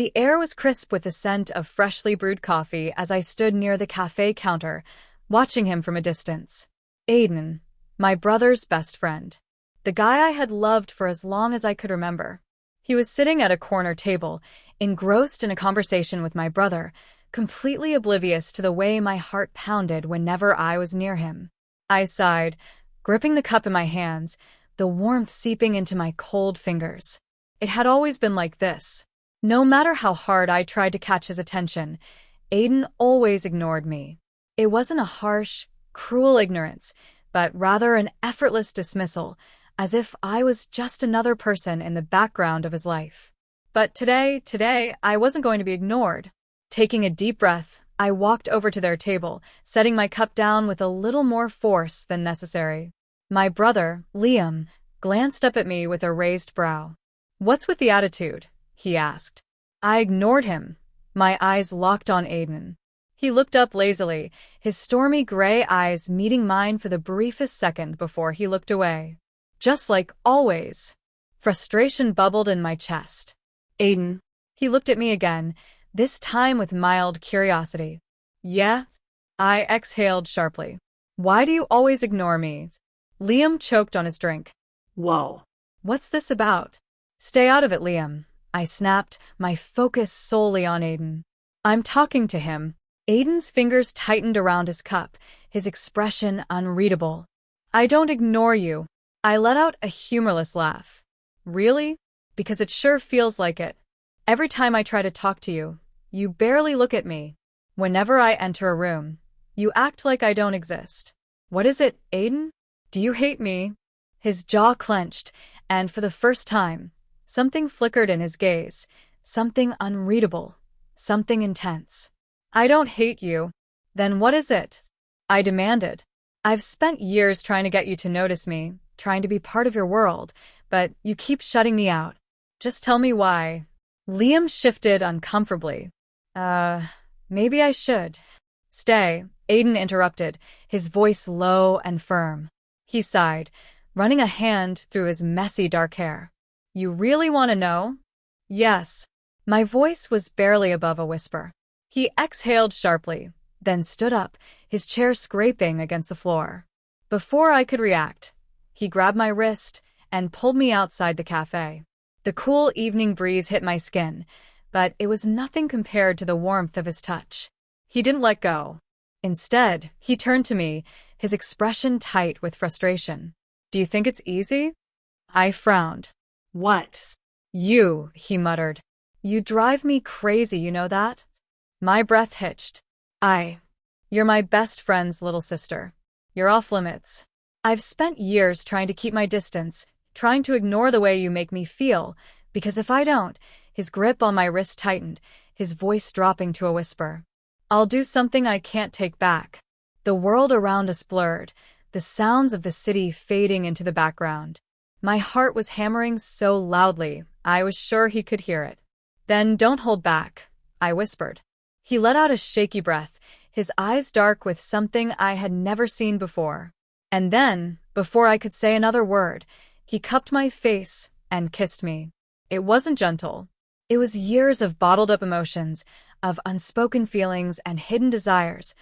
The air was crisp with the scent of freshly brewed coffee as I stood near the cafe counter, watching him from a distance. Aiden, my brother's best friend. The guy I had loved for as long as I could remember. He was sitting at a corner table, engrossed in a conversation with my brother, completely oblivious to the way my heart pounded whenever I was near him. I sighed, gripping the cup in my hands, the warmth seeping into my cold fingers. It had always been like this. No matter how hard I tried to catch his attention, Aiden always ignored me. It wasn't a harsh, cruel ignorance, but rather an effortless dismissal, as if I was just another person in the background of his life. But today, I wasn't going to be ignored. Taking a deep breath, I walked over to their table, setting my cup down with a little more force than necessary. My brother, Liam, glanced up at me with a raised brow. "What's with the attitude?" he asked. I ignored him, my eyes locked on Aiden. He looked up lazily, his stormy gray eyes meeting mine for the briefest second before he looked away. Just like always. Frustration bubbled in my chest. "Aiden." He looked at me again, this time with mild curiosity. "Yeah?" I exhaled sharply. "Why do you always ignore me?" Liam choked on his drink. Whoa. "What's this about?" "Stay out of it, Liam," I snapped, my focus solely on Aiden. "I'm talking to him." Aiden's fingers tightened around his cup, his expression unreadable. "I don't ignore you." I let out a humorless laugh. "Really? Because it sure feels like it. Every time I try to talk to you, you barely look at me. Whenever I enter a room, you act like I don't exist. What is it, Aiden? Do you hate me?" His jaw clenched, and for the first time, something flickered in his gaze, something unreadable, something intense. "I don't hate you." "Then what is it?" I demanded. "I've spent years trying to get you to notice me, trying to be part of your world, but you keep shutting me out. Just tell me why." Liam shifted uncomfortably. Maybe I should." "Stay," Aiden interrupted, his voice low and firm. He sighed, running a hand through his messy dark hair. "You really want to know?" "Yes." My voice was barely above a whisper. He exhaled sharply, then stood up, his chair scraping against the floor. Before I could react, he grabbed my wrist and pulled me outside the cafe. The cool evening breeze hit my skin, but it was nothing compared to the warmth of his touch. He didn't let go. Instead, he turned to me, his expression tight with frustration. "Do you think it's easy?" I frowned. What? "You," he muttered. "You drive me crazy, you know that?" My breath hitched. You're my best friend's little sister. You're off limits. I've spent years trying to keep my distance, trying to ignore the way you make me feel, because if I don't," his grip on my wrist tightened, his voice dropping to a whisper, "I'll do something I can't take back." The world around us blurred, the sounds of the city fading into the background. My heart was hammering so loudly, I was sure he could hear it. "Then don't hold back," I whispered. He let out a shaky breath, his eyes dark with something I had never seen before. And then, before I could say another word, he cupped my face and kissed me. It wasn't gentle. It was years of bottled-up emotions, of unspoken feelings and hidden desires,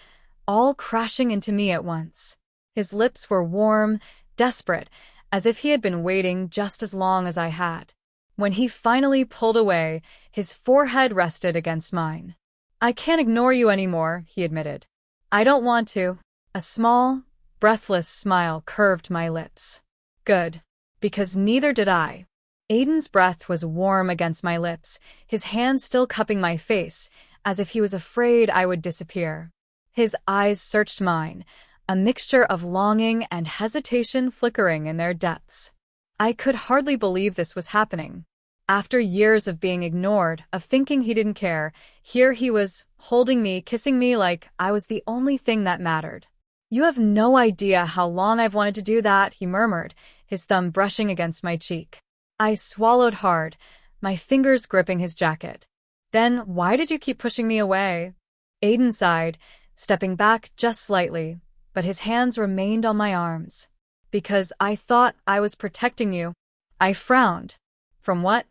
all crashing into me at once. His lips were warm, desperate, as if he had been waiting just as long as I had. When he finally pulled away, his forehead rested against mine. "I can't ignore you anymore," he admitted. "I don't want to." A small, breathless smile curved my lips. "Good. Because neither did I." Aiden's breath was warm against my lips, his hand still cupping my face, as if he was afraid I would disappear. His eyes searched mine, a mixture of longing and hesitation flickering in their depths. I could hardly believe this was happening. After years of being ignored, of thinking he didn't care, here he was, holding me, kissing me like I was the only thing that mattered. "You have no idea how long I've wanted to do that," he murmured, his thumb brushing against my cheek. I swallowed hard, my fingers gripping his jacket. "Then why did you keep pushing me away?" Aiden sighed, stepping back just slightly, but his hands remained on my arms. "Because I thought I was protecting you." I frowned. "From what?"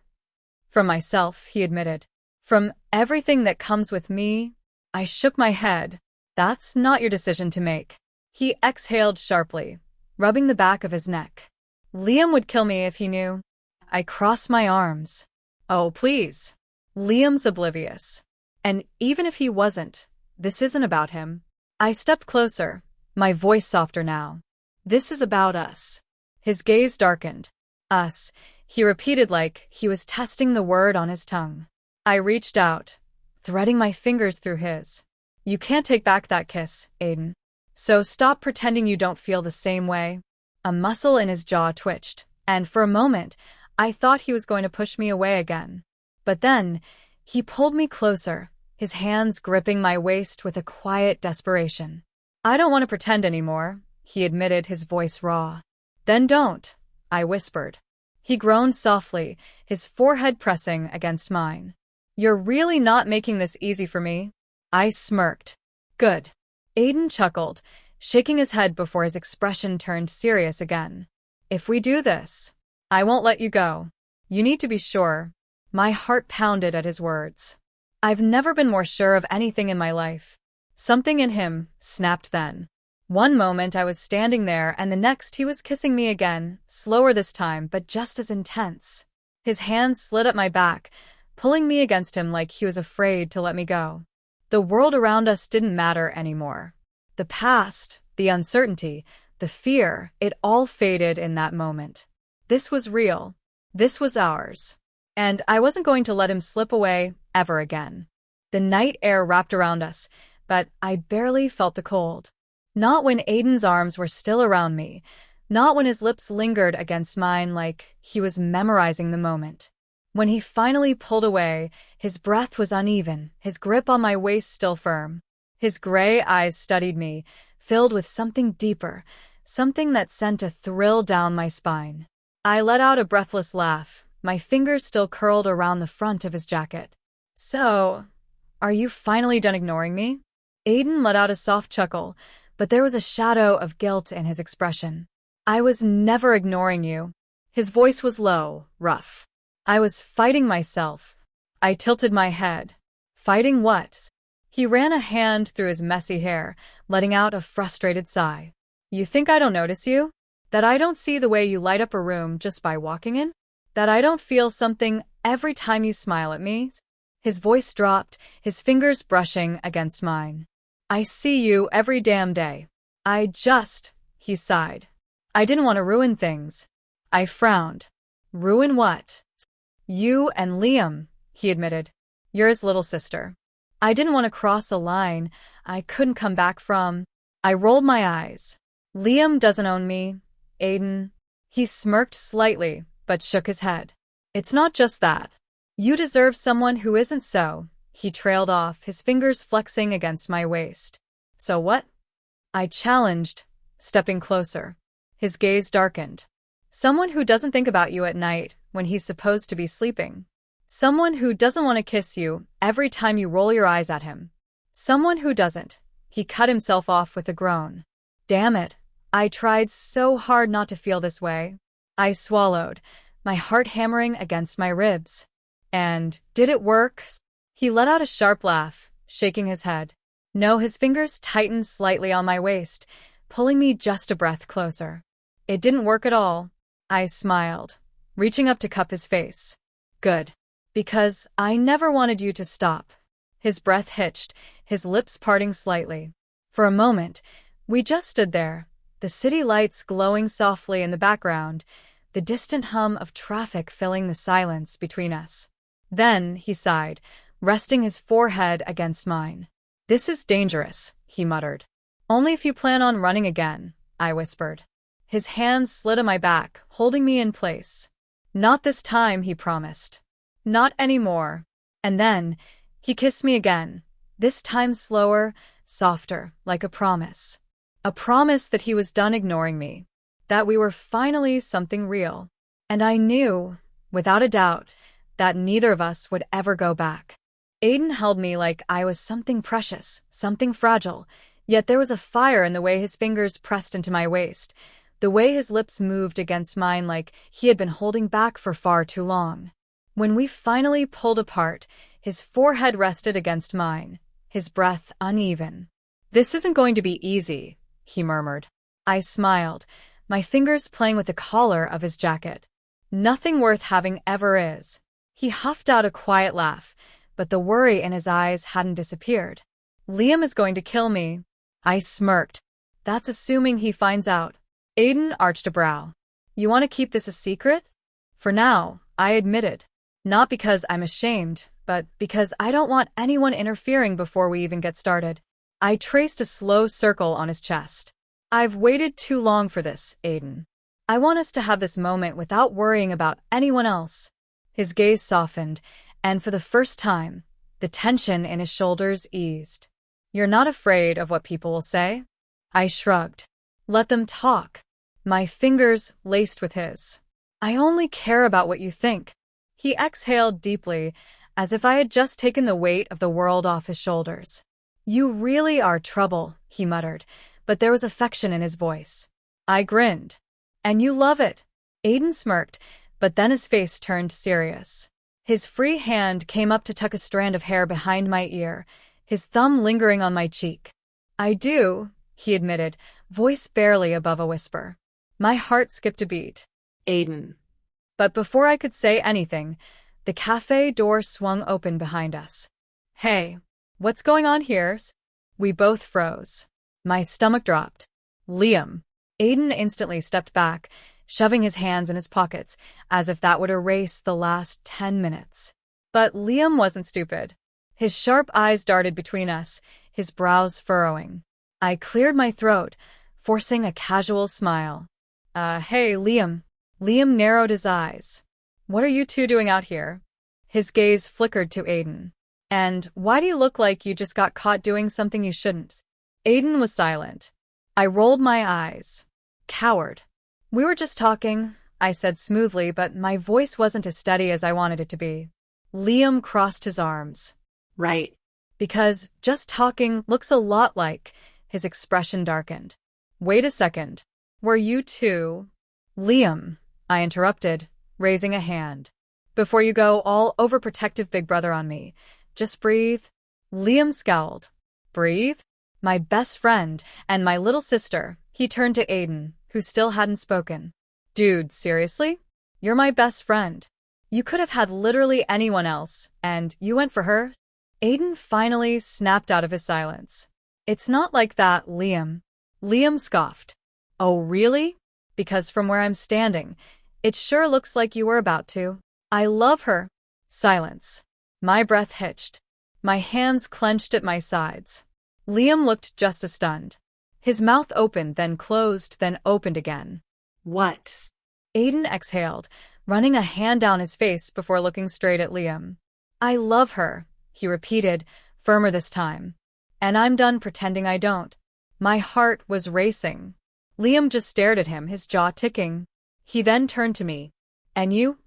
"From myself," he admitted. From everything that comes with me, I shook my head. That's not your decision to make. He exhaled sharply, rubbing the back of his neck. Liam would kill me if he knew. I crossed my arms. Oh, please. Liam's oblivious. And even if he wasn't, this isn't about him. I stepped closer, my voice softer now. This is about us. His gaze darkened. Us, he repeated like he was testing the word on his tongue. I reached out, threading my fingers through his. You can't take back that kiss, Aiden. So stop pretending you don't feel the same way. A muscle in his jaw twitched, and for a moment, I thought he was going to push me away again. But then, he pulled me closer, his hands gripping my waist with a quiet desperation. I don't want to pretend anymore, he admitted, his voice raw. Then don't, I whispered. He groaned softly, his forehead pressing against mine. You're really not making this easy for me. I smirked. Good. Aiden chuckled, shaking his head before his expression turned serious again. If we do this, I won't let you go. You need to be sure. My heart pounded at his words. I've never been more sure of anything in my life. Something in him snapped then. One moment I was standing there and the next he was kissing me again, slower this time but just as intense. His hands slid up my back, pulling me against him like he was afraid to let me go. The world around us didn't matter anymore. The past, the uncertainty, the fear, it all faded in that moment. This was real. This was ours. And I wasn't going to let him slip away ever again. The night air wrapped around us, but I barely felt the cold. Not when Aiden's arms were still around me, not when his lips lingered against mine like he was memorizing the moment. When he finally pulled away, his breath was uneven, his grip on my waist still firm. His gray eyes studied me, filled with something deeper, something that sent a thrill down my spine. I let out a breathless laugh, my fingers still curled around the front of his jacket. So, are you finally done ignoring me? Aiden let out a soft chuckle, but there was a shadow of guilt in his expression. I was never ignoring you. His voice was low, rough. I was fighting myself. I tilted my head. Fighting what? He ran a hand through his messy hair, letting out a frustrated sigh. You think I don't notice you? That I don't see the way you light up a room just by walking in? That I don't feel something every time you smile at me? His voice dropped, his fingers brushing against mine. I see you every damn day. He sighed. I didn't want to ruin things. I frowned. Ruin what? You and Liam, he admitted. You're his little sister. I didn't want to cross a line I couldn't come back from. I rolled my eyes. Liam doesn't own me, Aiden. He smirked slightly, but shook his head. It's not just that. You deserve someone who isn't so. He trailed off, his fingers flexing against my waist. So what? I challenged, stepping closer. His gaze darkened. Someone who doesn't think about you at night when he's supposed to be sleeping. Someone who doesn't want to kiss you every time you roll your eyes at him. Someone who doesn't. He cut himself off with a groan. Damn it. I tried so hard not to feel this way. I swallowed, my heart hammering against my ribs. And did it work? He let out a sharp laugh, shaking his head. No, his fingers tightened slightly on my waist, pulling me just a breath closer. It didn't work at all. I smiled, reaching up to cup his face. Good. Because I never wanted you to stop. His breath hitched, his lips parting slightly. For a moment, we just stood there, the city lights glowing softly in the background, the distant hum of traffic filling the silence between us. Then he sighed, resting his forehead against mine. This is dangerous, he muttered. Only if you plan on running again, I whispered. His hands slid on my back, holding me in place. Not this time, he promised. Not anymore. And then, he kissed me again, this time slower, softer, like a promise. A promise that he was done ignoring me, that we were finally something real. And I knew, without a doubt, that neither of us would ever go back. Aiden held me like I was something precious, something fragile, yet there was a fire in the way his fingers pressed into my waist, the way his lips moved against mine like he had been holding back for far too long. When we finally pulled apart, his forehead rested against mine, his breath uneven. "This isn't going to be easy," he murmured. I smiled, my fingers playing with the collar of his jacket. "Nothing worth having ever is." He huffed out a quiet laugh, but the worry in his eyes hadn't disappeared. "Liam is going to kill me." I smirked. "That's assuming he finds out." Aiden arched a brow. "You want to keep this a secret?" "For now," I admitted. "Not because I'm ashamed, but because I don't want anyone interfering before we even get started." I traced a slow circle on his chest. "I've waited too long for this, Aiden. I want us to have this moment without worrying about anyone else." His gaze softened, and for the first time, the tension in his shoulders eased. "You're not afraid of what people will say?" I shrugged. "Let them talk." My fingers laced with his. "I only care about what you think." He exhaled deeply, as if I had just taken the weight of the world off his shoulders. "You really are trouble," he muttered, but there was affection in his voice. I grinned. "And you love it." Aiden smirked, but then his face turned serious. His free hand came up to tuck a strand of hair behind my ear, his thumb lingering on my cheek. "I do," he admitted, voice barely above a whisper. My heart skipped a beat. "Aiden." But before I could say anything, the cafe door swung open behind us. "Hey, what's going on here?" We both froze. My stomach dropped. "Liam." Aiden instantly stepped back, shoving his hands in his pockets, as if that would erase the last 10 minutes. But Liam wasn't stupid. His sharp eyes darted between us, his brows furrowing. I cleared my throat, forcing a casual smile. Hey, Liam." Liam narrowed his eyes. "What are you two doing out here?" His gaze flickered to Aiden. "And why do you look like you just got caught doing something you shouldn't?" Aiden was silent. I rolled my eyes. "Coward." "We were just talking," I said smoothly, but my voice wasn't as steady as I wanted it to be. Liam crossed his arms. "Right." "Because just talking looks a lot like..." His expression darkened. "Wait a second. Were you two..." "Liam," I interrupted, raising a hand. "Before you go all overprotective big brother on me, just breathe." Liam scowled. "Breathe?" "My best friend and my little sister." He turned to Aiden, who still hadn't spoken. "Dude, seriously? You're my best friend. You could have had literally anyone else, and you went for her?" Aiden finally snapped out of his silence. "It's not like that, Liam." Liam scoffed. "Oh, really? Because from where I'm standing, it sure looks like you were about to." "I love her." Silence. My breath hitched. My hands clenched at my sides. Liam looked just as stunned. His mouth opened, then closed, then opened again. "What?" Aiden exhaled, running a hand down his face before looking straight at Liam. "I love her," he repeated, firmer this time. "And I'm done pretending I don't." My heart was racing. Liam just stared at him, his jaw ticking. He then turned to me. "And you?"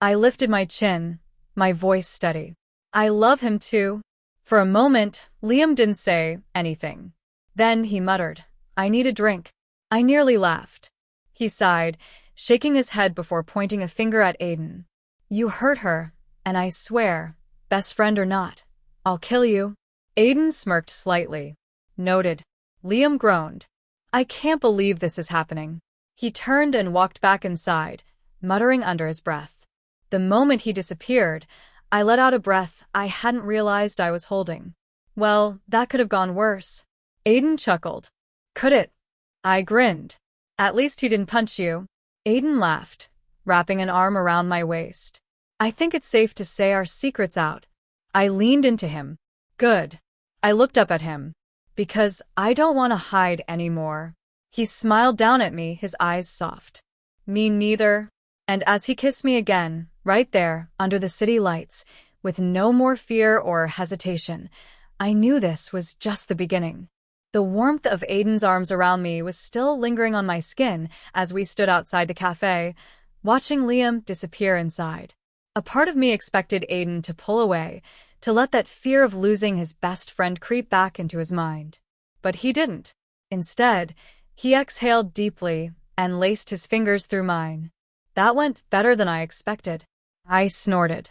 I lifted my chin, my voice steady. "I love him too." For a moment, Liam didn't say anything. Then he muttered, "I need a drink." I nearly laughed. He sighed, shaking his head before pointing a finger at Aiden. "You hurt her, and I swear, best friend or not, I'll kill you." Aiden smirked slightly. "Noted." Liam groaned. "I can't believe this is happening." He turned and walked back inside, muttering under his breath. The moment he disappeared, I let out a breath I hadn't realized I was holding. "Well, that could have gone worse." Aiden chuckled. "Could it?" I grinned. "At least he didn't punch you." Aiden laughed, wrapping an arm around my waist. "I think it's safe to say our secret's out." I leaned into him. "Good." I looked up at him. "Because I don't want to hide anymore." He smiled down at me, his eyes soft. "Me neither." And as he kissed me again, right there, under the city lights, with no more fear or hesitation, I knew this was just the beginning. The warmth of Aiden's arms around me was still lingering on my skin as we stood outside the cafe, watching Liam disappear inside. A part of me expected Aiden to pull away, to let that fear of losing his best friend creep back into his mind. But he didn't. Instead, he exhaled deeply and laced his fingers through mine. That went better than I expected. I snorted.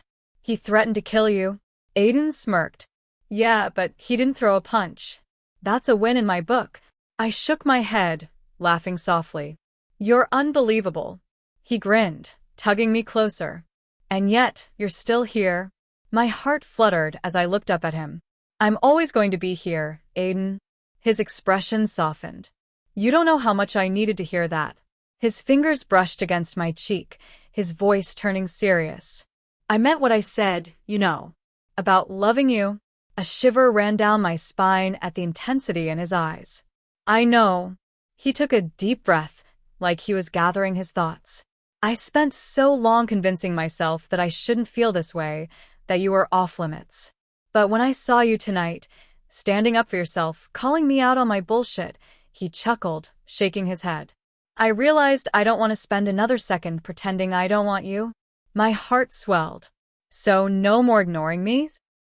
He threatened to kill you. Aiden smirked. Yeah, but he didn't throw a punch. That's a win in my book. I shook my head, laughing softly. You're unbelievable. He grinned, tugging me closer. And yet, you're still here. My heart fluttered as I looked up at him. I'm always going to be here, Aiden. His expression softened. You don't know how much I needed to hear that. His fingers brushed against my cheek, his voice turning serious. I meant what I said, you know. About loving you. A shiver ran down my spine at the intensity in his eyes. I know. He took a deep breath, like he was gathering his thoughts. I spent so long convincing myself that I shouldn't feel this way, that you were off limits. But when I saw you tonight, standing up for yourself, calling me out on my bullshit, he chuckled, shaking his head. I realized I don't want to spend another second pretending I don't want you. My heart swelled. So no more ignoring me?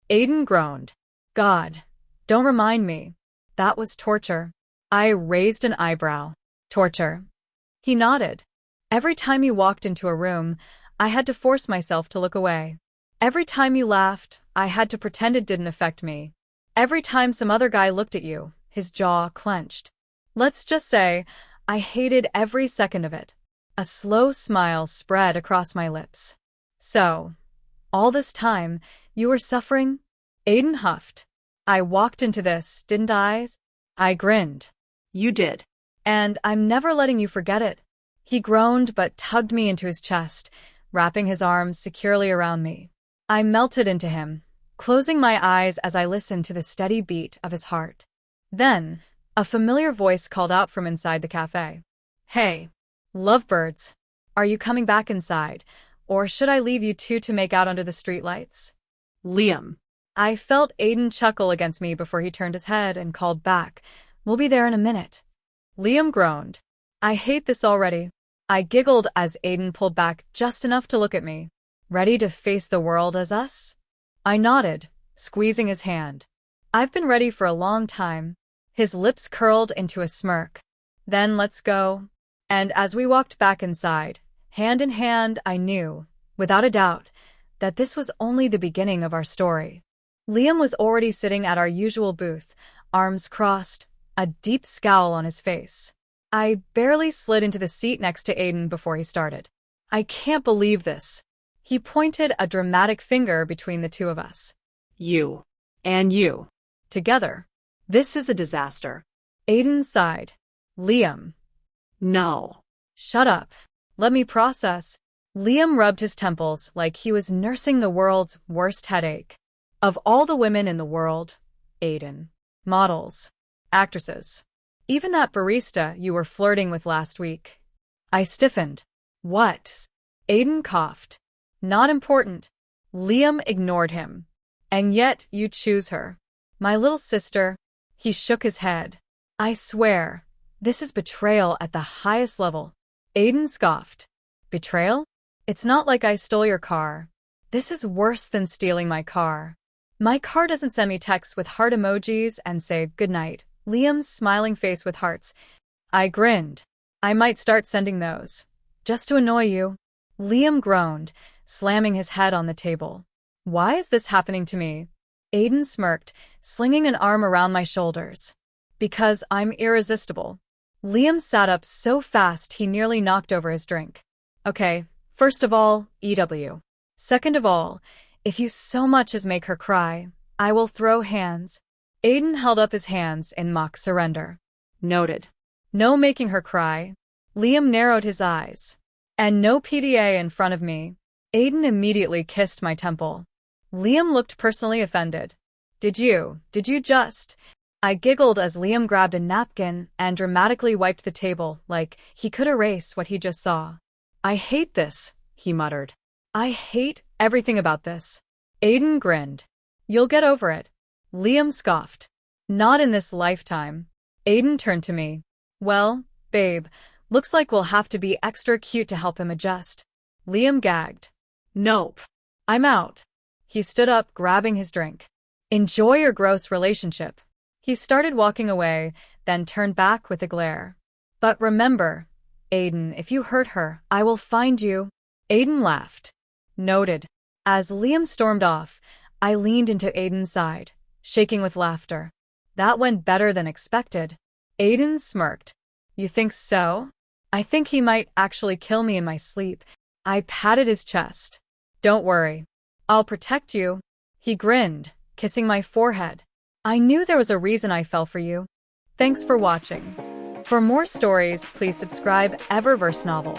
Aiden groaned. God, don't remind me. That was torture. I raised an eyebrow. Torture. He nodded. Every time you walked into a room, I had to force myself to look away. Every time you laughed, I had to pretend it didn't affect me. Every time some other guy looked at you, his jaw clenched. Let's just say, I hated every second of it. A slow smile spread across my lips. So, all this time, you were suffering? Aiden huffed. I walked into this, didn't I? I grinned. You did. And I'm never letting you forget it. He groaned but tugged me into his chest, wrapping his arms securely around me. I melted into him, closing my eyes as I listened to the steady beat of his heart. Then, a familiar voice called out from inside the cafe. Hey, lovebirds, are you coming back inside, or should I leave you two to make out under the streetlights? Liam. I felt Aiden chuckle against me before he turned his head and called back. We'll be there in a minute. Liam groaned. I hate this already. I giggled as Aiden pulled back just enough to look at me. Ready to face the world as us? I nodded, squeezing his hand. I've been ready for a long time. His lips curled into a smirk. Then let's go. And as we walked back inside, hand in hand, I knew, without a doubt, that this was only the beginning of our story. Liam was already sitting at our usual booth, arms crossed, a deep scowl on his face. I barely slid into the seat next to Aiden before he started. I can't believe this. He pointed a dramatic finger between the two of us. You. And you. Together. This is a disaster. Aiden sighed. Liam. No. Shut up. Let me process. Liam rubbed his temples like he was nursing the world's worst headache. Of all the women in the world, Aiden. Models. Actresses. Even that barista you were flirting with last week. I stiffened. What? Aiden coughed. Not important. Liam ignored him. And yet you choose her. My little sister. He shook his head. I swear, this is betrayal at the highest level. Aiden scoffed. Betrayal? It's not like I stole your car. This is worse than stealing my car. My car doesn't send me texts with heart emojis and say goodnight. Liam's smiling face with hearts. I grinned. I might start sending those. Just to annoy you. Liam groaned, slamming his head on the table. Why is this happening to me? Aiden smirked, slinging an arm around my shoulders. Because I'm irresistible. Liam sat up so fast he nearly knocked over his drink. Okay, first of all, EW. Second of all, if you so much as make her cry, I will throw hands. Aiden held up his hands in mock surrender. Noted. No making her cry. Liam narrowed his eyes. And no PDA in front of me. Aiden immediately kissed my temple. Liam looked personally offended. Did you just? I giggled as Liam grabbed a napkin and dramatically wiped the table like he could erase what he just saw. I hate this, he muttered. I hate everything about this. Aiden grinned. You'll get over it. Liam scoffed. Not in this lifetime. Aiden turned to me. Well, babe, looks like we'll have to be extra cute to help him adjust. Liam gagged. Nope. I'm out. He stood up, grabbing his drink. Enjoy your gross relationship. He started walking away, then turned back with a glare. But remember, Aiden, if you hurt her, I will find you. Aiden laughed. Noted. As Liam stormed off, I leaned into Aiden's side, shaking with laughter. That went better than expected. Aiden smirked. You think so? I think he might actually kill me in my sleep. I patted his chest. Don't worry. I'll protect you. He grinned, kissing my forehead. I knew there was a reason I fell for you. Thanks for watching. For more stories, please subscribe Eververse Novel.